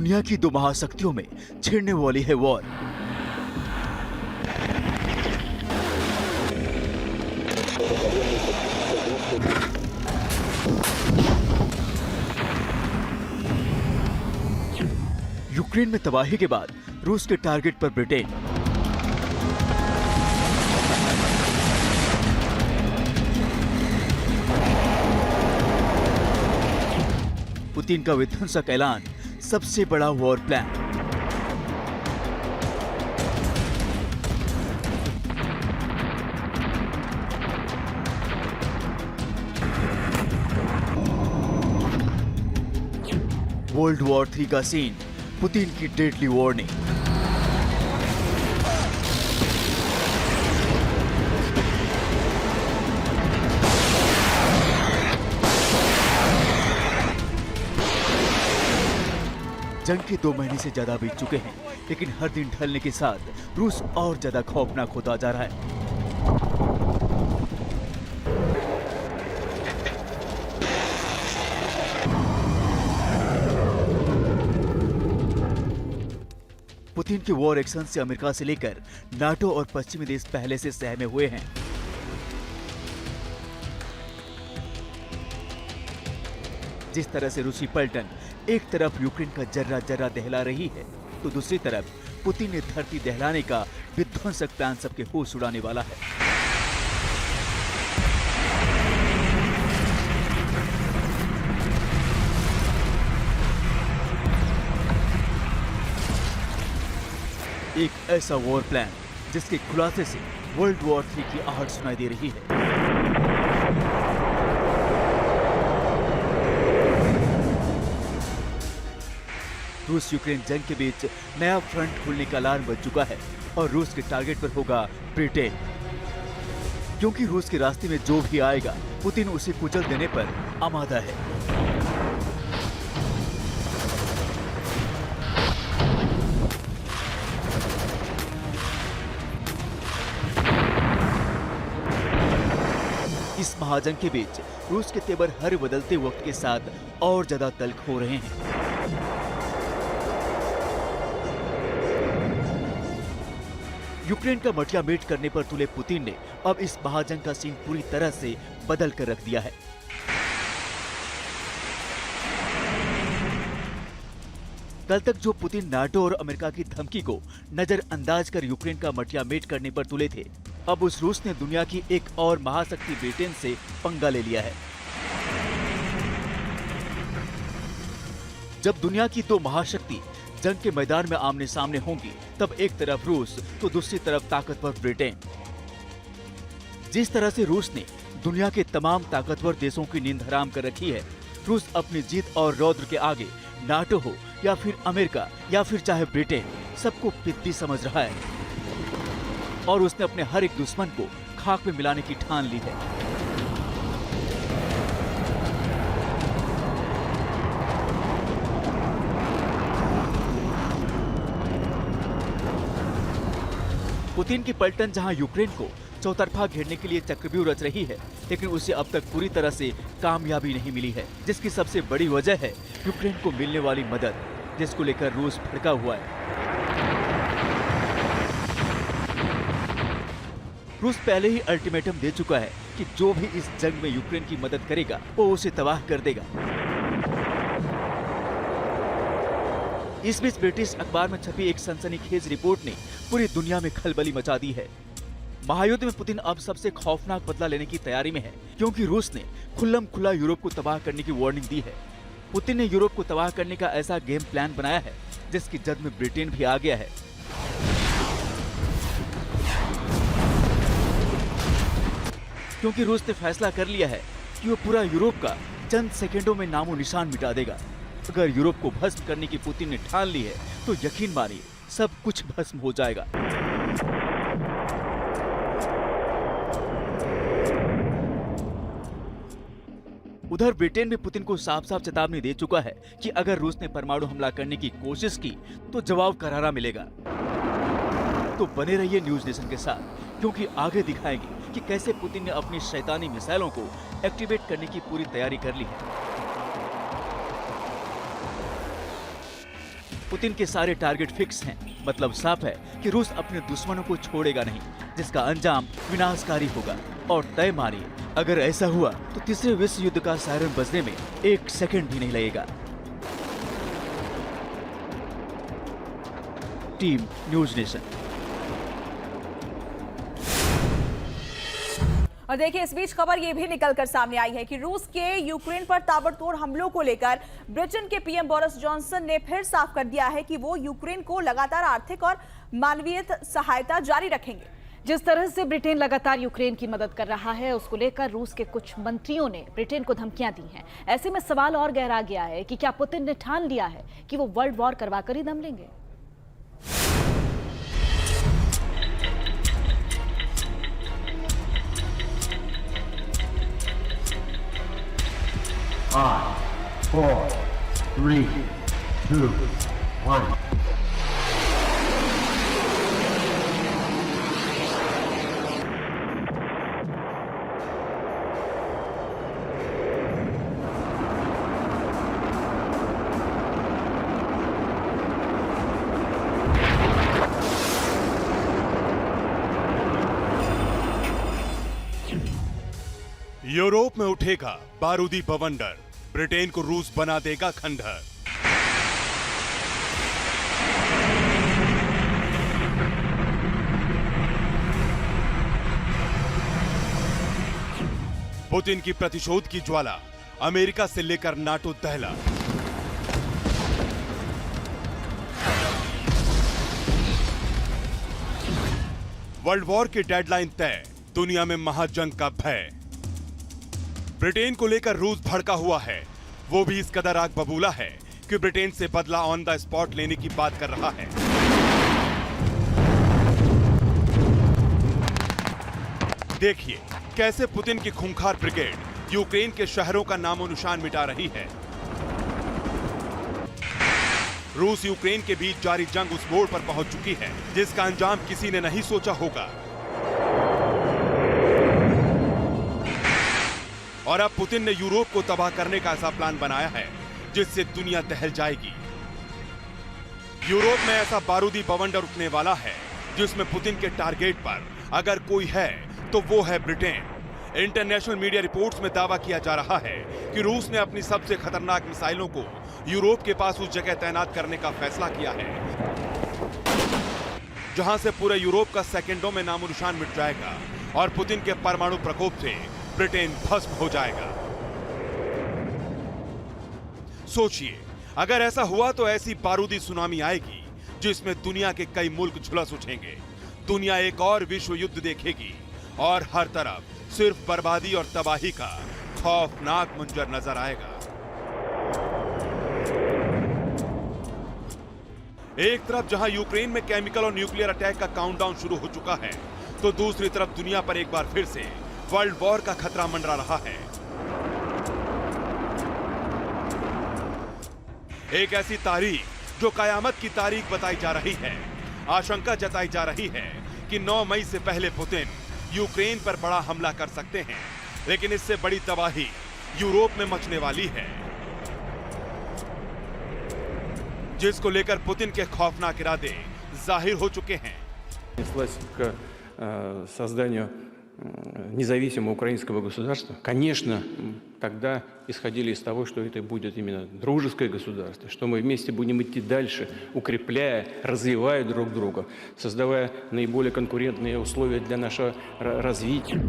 दुनिया की दो महाशक्तियों में छिड़ने वाली है वॉर। यूक्रेन में तबाही के बाद रूस के टारगेट पर ब्रिटेन। पुतिन का विध्वंसक ऐलान, सबसे बड़ा वॉर प्लान। वर्ल्ड वॉर 3 का सीन, पुतिन की डेडली वार्निंग। जंग के 2 महीने से ज्यादा बीत चुके हैं, लेकिन हर दिन ढलने के साथ रूस और ज्यादा खौफनाक होता जा रहा है। पुतिन के वॉर एक्शन से अमेरिका से लेकर नाटो और पश्चिमी देश पहले से सहमे हुए हैं। जिस तरह से रूसी पलटन एक तरफ यूक्रेन का जर्रा जर्रा दहला रही है, तो दूसरी तरफ पुतिन ने धरती दहलाने का विध्वंसक प्लान सबके होश उड़ाने वाला है। एक ऐसा वॉर प्लान जिसके खुलासे से वर्ल्ड वॉर 3 की आहट सुनाई दे रही है। रूस यूक्रेन जंग के बीच नया फ्रंट खुलने का अलार्म बज चुका है और रूस के टारगेट पर होगा ब्रिटेन, क्योंकि रूस के रास्ते में जो भी आएगा पुतिन उसे कुचल देने पर आमादा है। इस महाजंग के बीच रूस के तेवर हर बदलते वक्त के साथ और ज्यादा तल्ख हो रहे हैं। यूक्रेन का मटिया मेट करने पर तुले पुतिन ने अब इस महाजंग का सीन पूरी तरह से बदल कर रख दिया है। कल तक जो पुतिन नाटो और अमेरिका की धमकी को नजरअंदाज कर यूक्रेन का मटिया मेट करने पर तुले थे, अब उस रूस ने दुनिया की एक और महाशक्ति ब्रिटेन से पंगा ले लिया है। जब दुनिया की दो महाशक्ति जंग के मैदान में आमने सामने होंगी, तब एक तरफ रूस तो दूसरी तरफ ताकतवर ब्रिटेन। जिस तरह से रूस ने दुनिया के तमाम ताकतवर देशों की नींद हराम कर रखी है, रूस अपनी जीत और रौद्र के आगे नाटो हो या फिर अमेरिका या फिर चाहे ब्रिटेन, सबको पिद्दी समझ रहा है और उसने अपने हर एक दुश्मन को खाक में मिलाने की ठान ली है। पुतिन की पलटन जहां यूक्रेन को चौतरफा घेरने के लिए चक्रव्यूह रच रही है, लेकिन उसे अब तक पूरी तरह से कामयाबी नहीं मिली है, जिसकी सबसे बड़ी वजह है यूक्रेन को मिलने वाली मदद, जिसको लेकर रूस भड़का हुआ है। रूस पहले ही अल्टीमेटम दे चुका है कि जो भी इस जंग में यूक्रेन की मदद करेगा वो उसे तबाह कर देगा। इस बीच ब्रिटिश अखबार में छपी एक सनसनीखेज रिपोर्ट ने पूरी दुनिया में खलबली मचा दी है। महायुद्ध में पुतिन अब सबसे खौफनाक बदला लेने की तैयारी में है, क्योंकि रूस ने खुल्लम खुल्ला यूरोप को तबाह करने की वार्निंग दी है। पुतिन ने यूरोप को तबाह करने का ऐसा गेम प्लान बनाया है जिसकी जद में ब्रिटेन भी आ गया है। क्योंकि रूस ने फैसला कर लिया है कि वो पूरा यूरोप का चंद सेकेंडों में नामो निशान मिटा देगा। अगर यूरोप को भस्म करने की पुतिन ने ठान ली है, तो यकीन मानिए सब कुछ भस्म हो जाएगा। उधर ब्रिटेन भी पुतिन को साफ साफ चेतावनी दे चुका है कि अगर रूस ने परमाणु हमला करने की कोशिश की तो जवाब करारा मिलेगा। तो बने रहिए न्यूज नेशन के साथ, क्योंकि आगे दिखाएंगे कि कैसे पुतिन ने अपनी शैतानी मिसाइलों को एक्टिवेट करने की पूरी तैयारी कर ली है। पुतिन के सारे टारगेट फिक्स हैं। मतलब साफ है कि रूस अपने दुश्मनों को छोड़ेगा नहीं, जिसका अंजाम विनाशकारी होगा। और तय मानिए, अगर ऐसा हुआ तो तीसरे विश्व युद्ध का सायरन बजने में 1 सेकंड भी नहीं लगेगा। Team news nation. और देखिए, इस बीच खबर ये भी निकलकर सामने आई है कि रूस के यूक्रेन पर ताबड़तोड़ हमलों को लेकर ब्रिटेन के पीएम बोरिस जॉनसन ने फिर साफ कर दिया है कि वो यूक्रेन को लगातार आर्थिक और मानवीय सहायता जारी रखेंगे। जिस तरह से ब्रिटेन लगातार यूक्रेन की मदद कर रहा है, उसको लेकर रूस के कुछ मंत्रियों ने ब्रिटेन को धमकियां दी हैं। ऐसे में सवाल और गहरा गया है कि क्या पुतिन ने ठान लिया है कि वो वर्ल्ड वॉर करवाकर ही दम लेंगे। Five, 4, 3, 2, 1. यूरोप में उठेगा बारूदी बवंडर, ब्रिटेन को रूस बना देगा खंडहर। पुतिन की प्रतिशोध की ज्वाला, अमेरिका से लेकर नाटो दहला। वर्ल्ड वॉर की डेडलाइन तय, दुनिया में महाजंग का भय। ब्रिटेन को लेकर रूस भड़का हुआ है, वो भी इस कदर आग बबूला है कि ब्रिटेन से बदला ऑन द स्पॉट लेने की बात कर रहा है। देखिए कैसे पुतिन की खूंखार ब्रिगेड यूक्रेन के शहरों का नामो निशान मिटा रही है। रूस यूक्रेन के बीच जारी जंग उस मोड़ पर पहुंच चुकी है जिसका अंजाम किसी ने नहीं सोचा होगा। और अब पुतिन ने यूरोप को तबाह करने का ऐसा प्लान बनाया है जिससे दुनिया दहल जाएगी। यूरोप में ऐसा बारूदी बवंडर उठने वाला है जिसमें पुतिन के टारगेट पर अगर कोई है तो वो है ब्रिटेन। इंटरनेशनल मीडिया रिपोर्ट्स में दावा किया जा रहा है कि रूस ने अपनी सबसे खतरनाक मिसाइलों को यूरोप के पास उस जगह तैनात करने का फैसला किया है जहां से पूरे यूरोप का सेकंडों में नामो निशान मिट जाएगा और पुतिन के परमाणु प्रकोप से ब्रिटेन भस्म हो जाएगा। सोचिए, अगर ऐसा हुआ तो ऐसी बारूदी सुनामी आएगी जिसमें दुनिया के कई मुल्क झुलस उठेंगे। दुनिया एक और विश्व युद्ध देखेगी और हर तरफ सिर्फ बर्बादी और तबाही का खौफनाक मंजर नजर आएगा। एक तरफ जहां यूक्रेन में केमिकल और न्यूक्लियर अटैक का काउंटडाउन शुरू हो चुका है, तो दूसरी तरफ दुनिया पर एक बार फिर से वर्ल्ड वॉर का खतरा मंडरा रहा है। एक ऐसी तारीख जो कयामत की तारीख बताई जा रही है। आशंका जताई जा रही है कि 9 मई से पहले पुतिन यूक्रेन पर बड़ा हमला कर सकते हैं, लेकिन इससे बड़ी तबाही यूरोप में मचने वाली है, जिसको लेकर पुतिन के खौफनाक इरादे जाहिर हो चुके हैं। Созданию независимого украинского государства, конечно, тогда исходили из того, что это будет именно дружеское государство, что мы вместе будем идти дальше, укрепляя, развивая друг друга, создавая наиболее конкурентные условия для нашего развития.